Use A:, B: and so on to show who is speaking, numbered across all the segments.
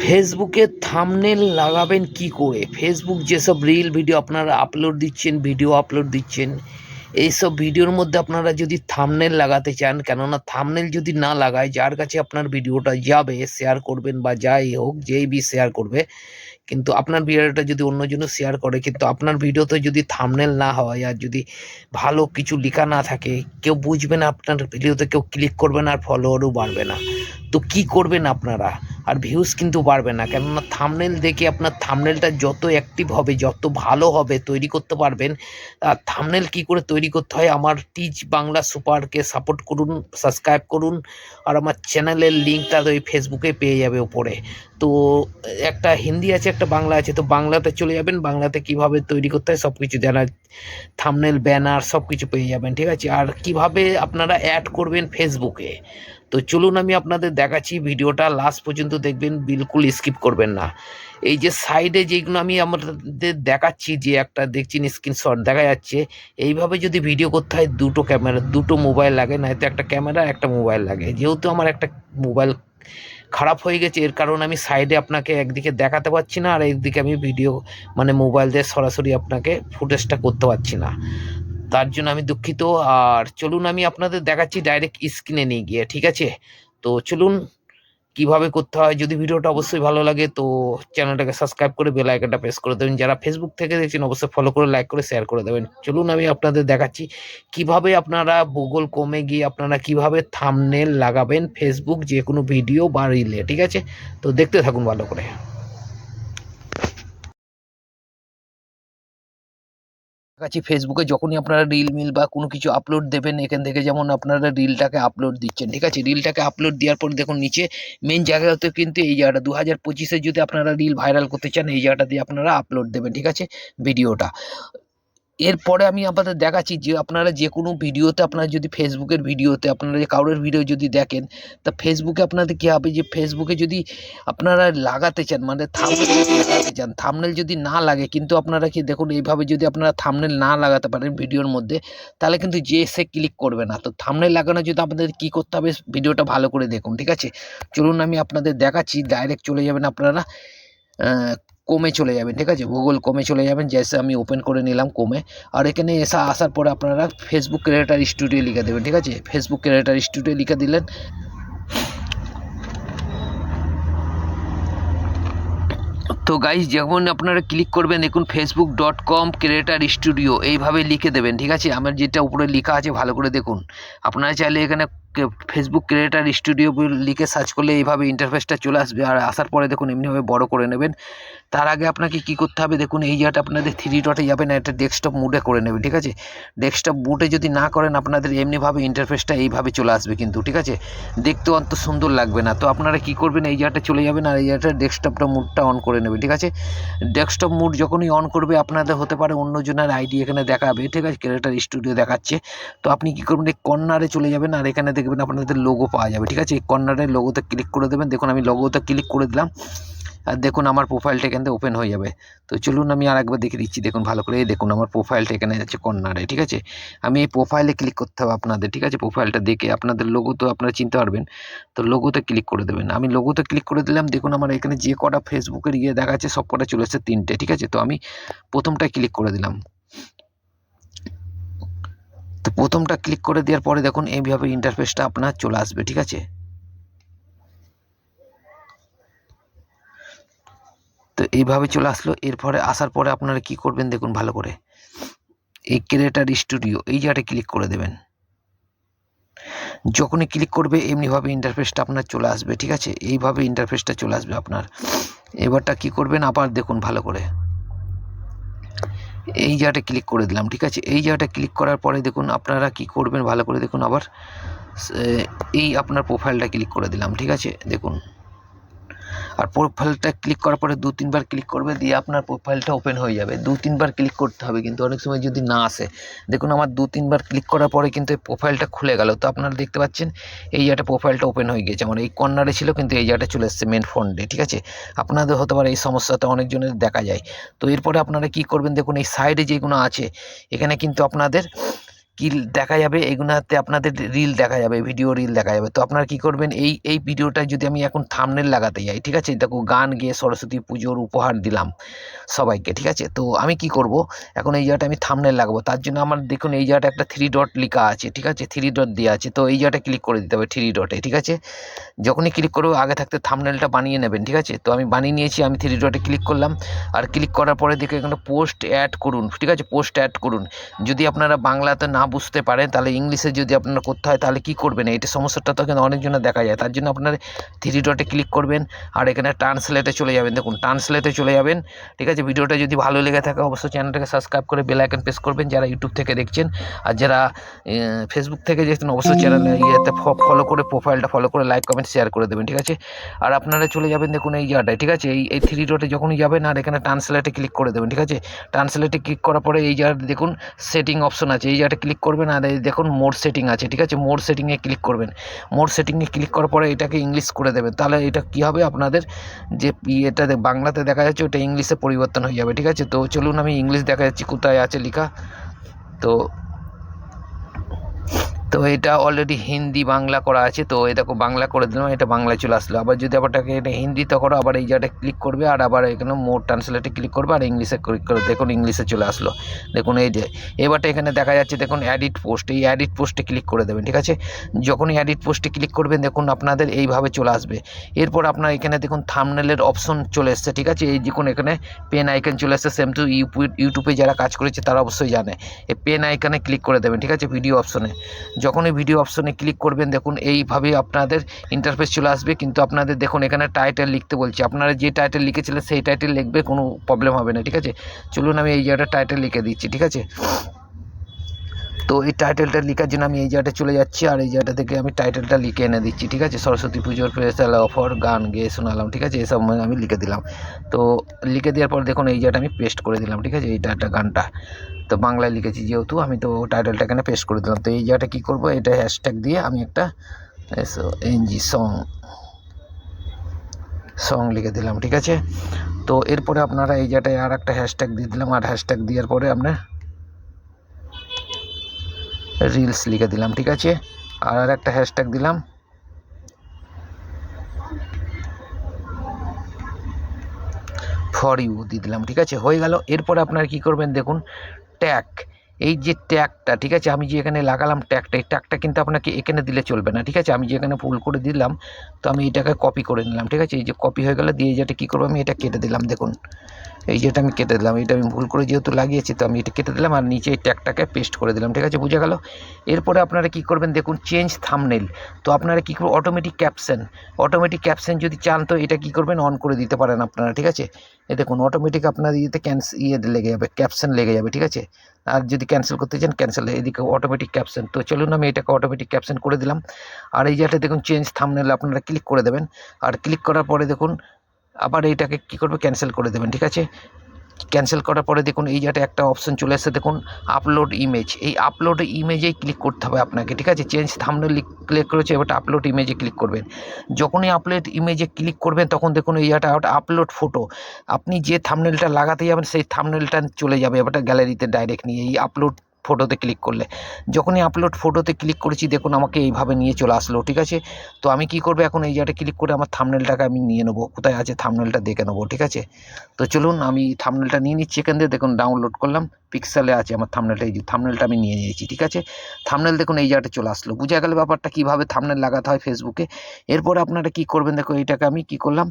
A: ফেসবুকে থাম্বনেল লাগাবেন কি করে? ফেসবুক যেসব রিল ভিডিও আপনারা ভিডিও আপলোড দিচ্ছেন, এইসব ভিডিওর মধ্যে আপনারা যদি থাম্বনেল লাগাতে চান, কেননা থাম্বনেল যদি না লাগায় যার কাছে আপনার ভিডিওটা যাবে, শেয়ার করবেন বা যাই হোক যেই শেয়ার করবে, কিন্তু আপনার ভিডিওটা যদি অন্যজনও শেয়ার করে, কিন্তু আপনার ভিডিওতে যদি থাম্বনেল না হয় আর যদি ভালো কিছু লেখা না থাকে, কেউ বুঝবে না আপনার ভিডিওতে, কেউ ক্লিক করবে না আর ফলোয়ারও বাড়বে না। তো কি করবেন আপনারা? আর ভিউজ কিন্তু বাড়বে না, কেননা থাম্বনেল দেখে আপনার থাম্বনেলটা যত অ্যাক্টিভ হবে, যত ভালো হবে তৈরি করতে পারবেন। আর থাম্বনেল কী করে তৈরি করতে হয়, আমার টিচ বাংলা সুপারকে সাপোর্ট করুন, সাবস্ক্রাইব করুন, আর আমার চ্যানেলের লিঙ্কটা ওই ফেসবুকে পেয়ে যাবে ওপরে। তো একটা হিন্দি আছে, একটা বাংলা আছে, তো বাংলাতে চলে যাবেন, বাংলাতে কিভাবে তৈরি করতে হয় সব কিছু জানা, থাম্বনেল ব্যানার সব কিছু পেয়ে যাবেন, ঠিক আছে। আর কিভাবে আপনারা অ্যাড করবেন ফেসবুকে, তো চলুন আমি আপনাদের দেখাচ্ছি, ভিডিওটা লাস্ট পর্যন্ত দেখবেন, বিলকুল স্কিপ করবেন না। এই যে সাইডে যেগুলো আমি আমাদের দেখাচ্ছি, যে একটা দেখছেন স্ক্রিনশট দেখা যাচ্ছে, এইভাবে যদি ভিডিও করতে হয় দুটো ক্যামেরা, দুটো মোবাইল লাগে, নয়তো একটা ক্যামেরা একটা মোবাইল লাগে। যেহেতু আমার একটা মোবাইল খারাপ হয়ে গেছে, এর কারণ আমি সাইডে আপনাকে একদিকে দেখাতে পারছি না, আর একদিকে আমি ভিডিও মানে মোবাইল দিয়ে সরাসরি আপনাকে ফুটেজটা করতে পারছি না, তার জন্য আমি দুঃখিত। আর চলুন আমি আপনাদের দেখাচ্ছি ডাইরেক্ট স্ক্রিনে নিয়ে গিয়ে, ঠিক আছে। তো চলুন কিভাবে করতে হয়। যদি ভিডিওটা অবশ্যই ভালো লাগে তো চ্যানেলটাকে সাবস্ক্রাইব করে বেল আইকনটা প্রেস করে দেবেন। যারা ফেসবুক থেকে দেখছেন অবশ্যই ফলো করে, লাইক করে, শেয়ার করে দেবেন। চলুন আমি আপনাদের দেখাচ্ছি কিভাবে আপনারা গুগল ক্রোমে গিয়ে আপনারা কিভাবে থাম্বনেল লাগাবেন ফেসবুক যে কোনো ভিডিও বা রিলে, ঠিক আছে। তো দেখতে থাকুন ভালো করে। কাছে ফেসবুকে যখনই আপনারা রিল মিল বা কোনো কিছু আপলোড দেবেন, এখান থেকে যেমন আপনারা রিলটাকে আপলোড দিচ্ছেন, ঠিক আছে। রিলটাকে আপলোড দেওয়ার পর দেখুন নিচে মেন জায়গাতে কিন্তু এই জায়গাটা 2025-এ যদি আপনারা রিল ভাইরাল করতে চান, এই জায়গাটা দিয়ে আপনারা আপলোড দেবেন, ঠিক আছে, ভিডিওটা। এরপরে আমি আপনাদের দেখাচ্ছি যে আপনারা যে কোনো ভিডিওতে, আপনারা যদি ফেসবুকের ভিডিওতে আপনারা যে কারোর ভিডিও যদি দেখেন, তা ফেসবুকে আপনাদের কী হবে, যে ফেসবুকে যদি আপনারা লাগাতে চান, মানে থাম্বনেল যদি লাগাতে চান, থাম্বনেল যদি না লাগে, কিন্তু আপনারা কি দেখুন এইভাবে যদি আপনারা থাম্বনেল না লাগাতে পারেন ভিডিওর মধ্যে, তাহলে কিন্তু যে সে ক্লিক করবে না। তো থাম্বনেল লাগানো যদি আপনাদের কী করতে হবে, ভিডিওটা ভালো করে দেখুন, ঠিক আছে। চলুন আমি আপনাদের দেখাচ্ছি, ডাইরেক্ট চলে যাবেন আপনারা ক্রোমে চলে যাবেন, ঠিক আছে। গুগল ক্রোমে চলে যাবেন, জেসে আমি ওপেন করে নিলাম ক্রোমে। আর এখানে আসার পরে আপনারা ফেসবুক ক্রিয়েটার স্টুডিও লিখে দেবেন, ঠিক আছে। ফেসবুক ক্রিয়েটার স্টুডিও লিখে দিলেন। তো গাইজ যখন আপনারা ক্লিক করবেন, দেখুন facebook.com ক্রিয়েটার স্টুডিও এইভাবে লিখে দেবেন, ঠিক আছে। আমার যেটা উপরে লেখা আছে ভালো করে দেখুন। আপনারা চাইলে এখানে ফেসবুক ক্রিয়েটার স্টুডিও লিখে সার্চ করলে এইভাবে ইন্টারফেসটা চলে আসবে। আর আসার পরে দেখুন এমনিভাবে বড় করে নেবেন। তার আগে আপনাকে কি করতে হবে, দেখুন এই জায়গাটা আপনাদের 3 ডটে যাবেন, এটা ডেস্কটপ মুডে করে নেবেন, ঠিক আছে। ডেস্কটপ মুডে যদি না করেন, আপনাদের এমনিভাবে ইন্টারফেসটা এইভাবে চলে আসবে কিন্তু, ঠিক আছে। দেখতেও অত সুন্দর লাগবে না। তো আপনারা কি করবেন, এই জায়গাটা চলে যাবেন আর এই জায়গাটা ডেস্কটপটা মুডটা অন করে নেবেন, ঠিক আছে। ডেস্কটপ মুড যখনই অন করবে, আপনাদের হতে পারে অন্যজনের আইডি এখানে দেখাবে, ঠিক আছে, ক্রিয়েটার স্টুডিও দেখাচ্ছে। তো আপনি কি করবেন, এই কর্নারে চলে যাবেন আর এখানে দেখবেন আপনাদের লোগো পাওয়া যাবে, ঠিক আছে। এই কর্নারের লোগোতে ক্লিক করে দেবেন। দেখুন আমি লোগোতে ক্লিক করে দিলাম, আর দেখুন আমার প্রোফাইলটা এখান থেকে ওপেন হয়ে যাবে। তো চলুন আমি আরেকবার দেখে দিচ্ছি, দেখুন ভালো করে। এই দেখুন আমার প্রোফাইলটা এখানে যাচ্ছে কর্নারে, ঠিক আছে। আমি এই প্রোফাইলে ক্লিক করতে হবে আপনাদের, ঠিক আছে। প্রোফাইলটা দেখে আপনাদের লোগো তো আপনারা চিনতে পারবেন। তো লোগোতে ক্লিক করে দেবেন। আমি লোগোতে ক্লিক করে দিলাম। দেখুন আমার এখানে যে কটা ফেসবুকের দেখাচ্ছে সব কটা চলে এসেছে 3টে, ঠিক আছে। তো আমি প্রথমটা ক্লিক করে দিলাম। তো প্রথমটা ক্লিক করে দেওয়ার পরে দেখুন এইভাবে ইন্টারফেসটা আপনার চলে আসবে, ঠিক আছে। তো এইভাবে চলে আসলো। এরপরে আসার পরে আপনারা কি করবেন, দেখুন ভালো করে, এই ক্রিয়েটার স্টুডিও এই জায়গাটা ক্লিক করে দেবেন। যখনই ক্লিক করবে এমনিভাবে ইন্টারফেসটা আপনার চলে আসবে, ঠিক আছে। এইভাবে ইন্টারফেসটা চলে আসবে আপনার। এবারটা কি করবেন, আবার দেখুন ভালো করে, এই জায়গাটা ক্লিক করে দিলাম, ঠিক আছে। এই জায়গাটা ক্লিক করার পরে দেখুন আপনারা কি করবেন, ভালো করে দেখুন। আবার এই আপনার প্রোফাইলটা ক্লিক করে দিলাম, ঠিক আছে। দেখুন, আর প্রোফাইলটা ক্লিক করার পরে 2-3 বার ক্লিক করবে, দিয়ে আপনার প্রোফাইলটা ওপেন হয়ে যাবে। 2-3 বার ক্লিক করতে হবে, কিন্তু অনেক সময় যদি না আসে, দেখুন আমার 2-3 বার ক্লিক করার পরে কিন্তু এই প্রোফাইলটা খুলে গেল। তো আপনারা দেখতে পাচ্ছেন এই জায়গাটা প্রোফাইলটা ওপেন হয়ে গেছে, মানে এই কর্নারে ছিল কিন্তু এই জায়গাটা চলে এসেছে মেন ফ্রন্টে, ঠিক আছে। আপনাদের হতে পারে এই সমস্যাটা অনেকজনের দেখা যায়। তো এরপরে আপনারা কি করবেন, দেখুন এই সাইডে যেগুলো আছে এখানে কিন্তু আপনাদের কি দেখা যাবে, এগুলোতে আপনাদের রিল দেখা যাবে, ভিডিও রিল দেখা যাবে। তো আপনারা কী করবেন, এই ভিডিওটা যদি আমি এখন থাম্বনেল লাগাতে যাই, ঠিক আছে, দেখো গান গেয়ে সরস্বতী পুজোর উপহার দিলাম সবাইকে, ঠিক আছে। তো আমি কি করব, এখন এই জায়গাটা আমি থাম্বনেল লাগাবো, তার জন্য আমার দেখুন এই জায়গাটা একটা 3 ডট লেখা আছে, ঠিক আছে, 3 ডট দেওয়া আছে। তো এই জায়গাটা ক্লিক করে দিতে হবে 3 ডটে, ঠিক আছে। যখনই ক্লিক করবো আগে থাকতে থাম্বনেলটা বানিয়ে নেবেন, ঠিক আছে। তো আমি বানিয়ে নিয়েছি, আমি 3 ডটে ক্লিক করলাম, আর ক্লিক করার পরে দেখে এখানে পোস্ট অ্যাড করুন, ঠিক আছে, পোস্ট অ্যাড করুন। যদি আপনারা বাংলাতে না বুঝতে পারেন তাহলে ইংলিশে যদি আপনারা করতে হয় তাহলে কী করবেন, এইটা সমস্যাটা তো এখানে অনেকজনের দেখা যায়, তার জন্য আপনার 3 ডটে ক্লিক করবেন আর এখানে ট্রান্সলেটে চলে যাবেন। দেখুন ট্রান্সলেটে চলে যাবেন, ঠিক আছে। ভিডিওটা যদি ভালো লেগে থাকে অবশ্যই চ্যানেলটাকে সাবস্ক্রাইব করে বেল আইকন প্রেস করবেন যারা ইউটিউব থেকে দেখছেন, আর যারা ফেসবুক থেকে দেখছেন অবশ্যই চ্যানেল ইয়েতে ফলো করে, প্রোফাইলটা ফলো করে লাইক কমেন্ট শেয়ার করে দেবেন, ঠিক আছে। আর আপনারা চলে যাবেন দেখুন এই জায়গাটায়, ঠিক আছে, এই 3 ডটে যখনই যাবেন আর এখানে ট্রান্সলেটে ক্লিক করে দেবেন, ঠিক আছে। ট্রান্সলেটে ক্লিক করার পরে এই জায়গাটা দেখুন সেটিং অপশন আছে, এই জায়গাটা ক্লিক করবেন আর এই দেখুন মোর সেটিং আছে, ঠিক আছে। মোর সেটিংয়ে ক্লিক করবেন, মোর সেটিংয়ে ক্লিক করার পরে এটাকে ইংলিশ করে দেবেন, তাহলে এটা কী হবে, আপনাদের যে এটা বাংলাতে দেখা যাচ্ছে ওটা ইংলিশে পরিবর্তন হয়ে যাবে, ঠিক আছে। তো চলুন আমি ইংলিশ দেখা যাচ্ছি কোথায় আছে লেখা। তো তো এটা অলরেডি হিন্দি বাংলা করা আছে, তো এই দেখো বাংলা করে দিলাম, এটা বাংলায় চলে আসলো। আবার যদি আবারটাকে এটা হিন্দিতে করো আবার এই জায়গাটা ক্লিক করবে আর আবার এখানে মোর ট্রান্সলেটে ক্লিক করবে আর ইংলিশে ক্লিক করে দেখুন ইংলিশে চলে আসলো। দেখুন এই যে এবারটা এখানে দেখা যাচ্ছে দেখুন এডিট পোস্ট, এই এডিট পোস্টে ক্লিক করে দেবেন, ঠিক আছে। যখনই এডিট পোস্টে ক্লিক করবেন দেখুন আপনাদের এইভাবে চলে আসবে। এরপর আপনার এখানে দেখুন থাম্বনেলের অপশন চলে এসছে, ঠিক আছে। এই দেখুন এখানে পেন আইকন চলে এসছে, সেম টু ইউটিউবে যারা কাজ করেছে তারা অবশ্যই জানে, এই পেন আইকনে ক্লিক করে দেবেন, ঠিক আছে, ভিডিও অপশনে। যখনই ভিডিও অপশনে ক্লিক করবেন দেখুন এইভাবে আপনাদের ইন্টারফেস চলে আসবে, কিন্তু আপনাদের দেখুন এখানে টাইটেল লিখতে বলছে, আপনারা যে টাইটেল লিখেছিলেন সেই টাইটেল লিখবে, কোনো প্রবলেম হবে না, ঠিক আছে। চলুন আমি এই জায়গাটা টাইটেল লিখে দিচ্ছি, ঠিক আছে। তো এই টাইটেলটা লেখার জন্য আমি এই জায়গাটা চলে যাচ্ছি আর এই জায়গাটা থেকে আমি টাইটেলটা লিখে এনে দিচ্ছি, ঠিক আছে। সরস্বতী পুজোর স্পেশাল অফার গান গেয়ে শোনালাম, ঠিক আছে, এসব আমি লিখে দিলাম। তো লিখে দেওয়ার পর দেখুন এই জায়গাটা আমি পেস্ট করে দিলাম, ঠিক আছে, এইটা একটা গানটা তো বাংলায় লিখেছি যেহেতু আমি, তো টাইটেলটা এখানে পেস্ট করে দিলাম। তো এই জায়গাটা কী করবো, এটা হ্যাশট্যাগ দিয়ে আমি একটা এনজি সং লিখে দিলাম, ঠিক আছে। তো এরপরে আপনারা এই জায়গাটায় আর একটা হ্যাশট্যাগ দিয়ে দিলাম, আর হ্যাশট্যাগ দেওয়ার পরে আপনার রিলস লিখে দিলাম, ঠিক আছে। আর একটা হ্যাশট্যাগ দিলাম ফর ইউ দিয়ে দিলাম, ঠিক আছে, হয়ে গেল। এরপরে আপনারা কী করবেন দেখুন ট্যাগ, এই যে ট্যাগটা, ঠিক আছে, আমি যে এখানে লাগালাম ট্যাগটা, এই ট্যাগটা কিন্তু আপনাকে এখানে দিলে চলবে না, ঠিক আছে। আমি যে এখানে ভুল করে দিলাম, তো আমি এটাকে কপি করে নিলাম, ঠিক আছে। এই যে কপি হয়ে গেল, দিয়ে যেটা কী করবো আমি এটা কেটে দিলাম, দেখুন এই যেটা আমি কেটে দিলাম, এটা আমি ভুল করে যেহেতু লাগিয়েছি তো আমি এটা কেটে দিলাম আর নিচে এই ট্যাগটাকে পেস্ট করে দিলাম, ঠিক আছে, বুঝে গেল। এরপরে আপনারা কী করবেন দেখুন চেঞ্জ থাম্বনেল, তো আপনারা কী করবেন অটোমেটিক ক্যাপশন যদি চান তো এটা কী করবেন অন করে দিতে পারেন আপনারা, ঠিক আছে। এ দেখুন অটোমেটিক আপনার ইয়েতে লেগে যাবে, ক্যাপশন লেগে যাবে, ঠিক আছে। আর যদি ক্যান্সেল করতে চান ক্যান্সেল, এদিকে অটোমেটিক ক্যাপশন। তো চলুন আমি এটাকে অটোমেটিক ক্যাপশন করে দিলাম। আর এই যেটা দেখুন চেঞ্জ থাম্বনেল আপনারা ক্লিক করে দেবেন, আর ক্লিক করার পরে দেখুন আবার এইটাকে কী করবে ক্যান্সেল করে দেবেন, ঠিক আছে। ক্যান্সেল করার পরে দেখুন এই জায়গাটা একটা অপশন চলে এসেছে দেখুন আপলোড ইমেজ, এই আপলোড ইমেজেই ক্লিক করতে হবে আপনাকে, ঠিক আছে। চেঞ্জ থাম্বনেল ক্লিক করেছে, এবার আপলোড ইমেজে ক্লিক করবেন। যখনই আপলোড ইমেজে ক্লিক করবেন তখন দেখুন এই জায়গাটা আপলোড ফটো, আপনি যে থাম্বনেলটা লাগাতে যাবেন সেই থাম্বনেলটা চলে যাবে এবার গ্যালারিতে ডাইরেক্ট নিয়ে, এই আপলোড ফটোতে ক্লিক করলে। যখনই আপলোড ফটোতে ক্লিক করেছি দেখুন আমাকে এইভাবে নিয়ে চলে আসলো, ঠিক আছে। তো আমি কি করবো এখন এই জায়গাটা ক্লিক করে আমার থাম্বনেলটাকে আমি নিয়ে নেবো, কোথায় আছে থাম্বনেলটা দেখে নেবো, ঠিক আছে। তো চলুন আমি থাম্বনেলটা নিয়ে নিচ্ছি, এখান থেকে দেখুন ডাউনলোড করলাম, পিক্সেলে আছে আমার থাম্বনেলটা, এই যে থাম্বনেলটা আমি নিয়ে নিয়েছি, ঠিক আছে। থাম্বনেল দেখুন এই জায়গাটা চলে আসলো, বুঝে গেল ব্যাপারটা কীভাবে থাম্বনেল লাগাতে হয় ফেসবুকে। এরপর আপনারা কী করবেন দেখুন এইটাকে আমি কী করলাম,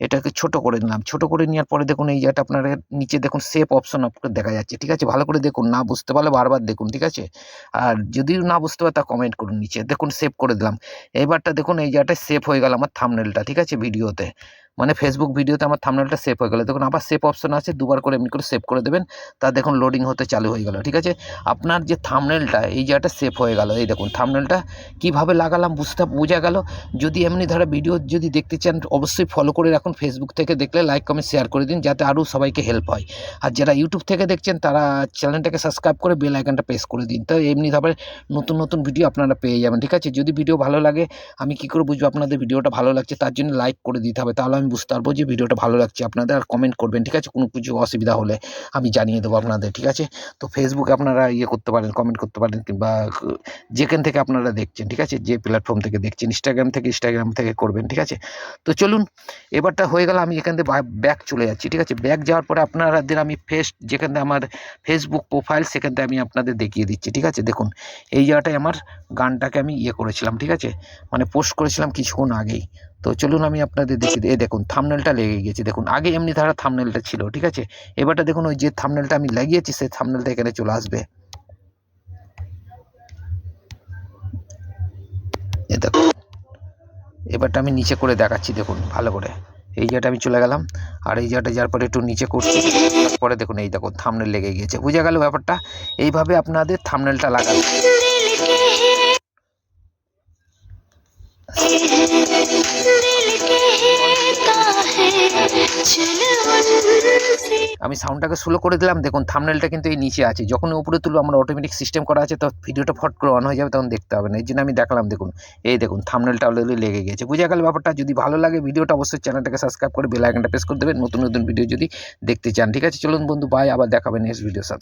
A: এটাকে ছোট করে নিলাম, ছোট করে নেওয়ার পরে দেখুন এই জায়গাটা আপনারা নিচে দেখুন সেভ অপশন আপনার দেখা যাচ্ছে, ঠিক আছে। ভালো করে দেখুন, না বুঝতে পারলে বারবার দেখুন, ঠিক আছে। আর যদি না বুঝতে পারে তা কমেন্ট করুন নিচে, দেখুন সেভ করে দিলাম। এবারটা দেখুন এই জায়গাটায় সেভ হয়ে গেল আমার থাম্বনেলটা, ঠিক আছে, ভিডিওতে মানে ফেসবুক ভিডিওতে আমার থাম্বনেলটা সেভ হয়ে গেল। দেখুন আবার সেভ অপশন আছে, দুবার করে এমনি করে সেভ করে দেবেন, তা দেখুন লোডিং হতে চালু হয়ে গেল, ঠিক আছে। আপনার যে থাম্বনেলটা এই জায়গাটা সেভ হয়ে গেল, এই দেখুন থাম্বনেলটা কীভাবে লাগালাম বোঝা গেল। যদি এমনি ধরো ভিডিও যদি দেখতে চান অবশ্যই ফলো করে রাখুন, ফেসবুক থেকে দেখলে লাইক কমেন্ট শেয়ার করে দিন যাতে আরও সবাইকে হেল্প হয়। আর যারা ইউটিউব থেকে দেখছেন তারা চ্যানেলটাকে সাবস্ক্রাইব করে বেল আইকনটা প্রেস করে দিন, তো এমনিভাবে নতুন নতুন ভিডিও আপনারা পেয়ে যাবেন, ঠিক আছে। যদি ভিডিও ভালো লাগে আমি কী করে বুঝবো আপনাদের ভিডিওটা ভালো লাগছে, তার জন্য লাইক করে দিতে হবে, তাহলে আমি বুঝতে পারবো যে ভিডিওটা ভালো লাগছে আপনাদের, আর কমেন্ট করবেন, ঠিক আছে? কোনো কিছু অসুবিধা হলে আমি জানিয়ে দেবো আপনাদের, ঠিক আছে? তো ফেসবুকে আপনারা করতে পারেন, কমেন্ট করতে পারেন, কিংবা যেখান থেকে আপনারা দেখছেন, ঠিক আছে? যে প্ল্যাটফর্ম থেকে দেখছেন, ইনস্টাগ্রাম থেকে করবেন, ঠিক আছে? তো চলুন, এবারটা হয়ে গেল, আমি এখান থেকে ব্যাক চলে যাচ্ছি, ঠিক আছে? ব্যাক যাওয়ার পরে আপনাদের আমি যেখানে আমার ফেসবুক প্রোফাইল, সেখান থেকে আমি আপনাদের দেখিয়ে দিচ্ছি, ঠিক আছে? দেখুন, এই জায়গাটায় আমার গানটাকে আমি করেছিলাম, ঠিক আছে? মানে পোস্ট করেছিলাম কিছুক্ষণ আগেই। তো চলুন আমি আপনাদের দেখিয়ে দিই। দেখুন থাম্বনেলটা লেগে গেছে, দেখুন আগে এমনি ধারা থাম্বনেলটা ছিল, ঠিক আছে? এবারটা দেখুন, ওই যে থাম্বনেলটা আমি লাগিয়েছি সেই থাম্বনেলটা এখানে চলে আসবে। দেখুন, এবারটা আমি নিচে করে দেখাচ্ছি, দেখুন ভালো করে। এই জায়গাটা আমি চলে গেলাম, আর এই জায়গাটা যাওয়ার পরে একটু নিচে করছি, তারপরে দেখুন এই দেখুন থাম্বনেল লেগে গিয়েছে। বুঝে গেল ব্যাপারটা? এইভাবে আপনাদের থাম্বনেলটা লাগাবেন। আমি সাউন্ডটাকে স্লো করে দিলাম, দেখুন থাম্বনেলটা কিন্তু এই নিচে আছে। যখন উপরে তুলবো, আমরা অটোমেটিক সিস্টেম করা আছে, তো ভিডিওটা ফট করে অন হয়ে যাবে, তখন দেখতে হবে না। এই জন্য আমি দেখালাম, দেখুন এই দেখুন থাম্বনেলটা অলরেডি লেগে গেছে। বুঝে গেল ব্যাপারটা? যদি ভালো লাগে ভিডিওটা, অবশ্যই চ্যানেলটাকে সাবস্ক্রাইব করে বেল আইকনটা প্রেস করে দেবেন নতুন নতুন ভিডিও যদি দেখতে চান, ঠিক আছে? চলুন বন্ধু, বাই, আবার দেখাবেন নেক্সট ভিডিওর সাথে।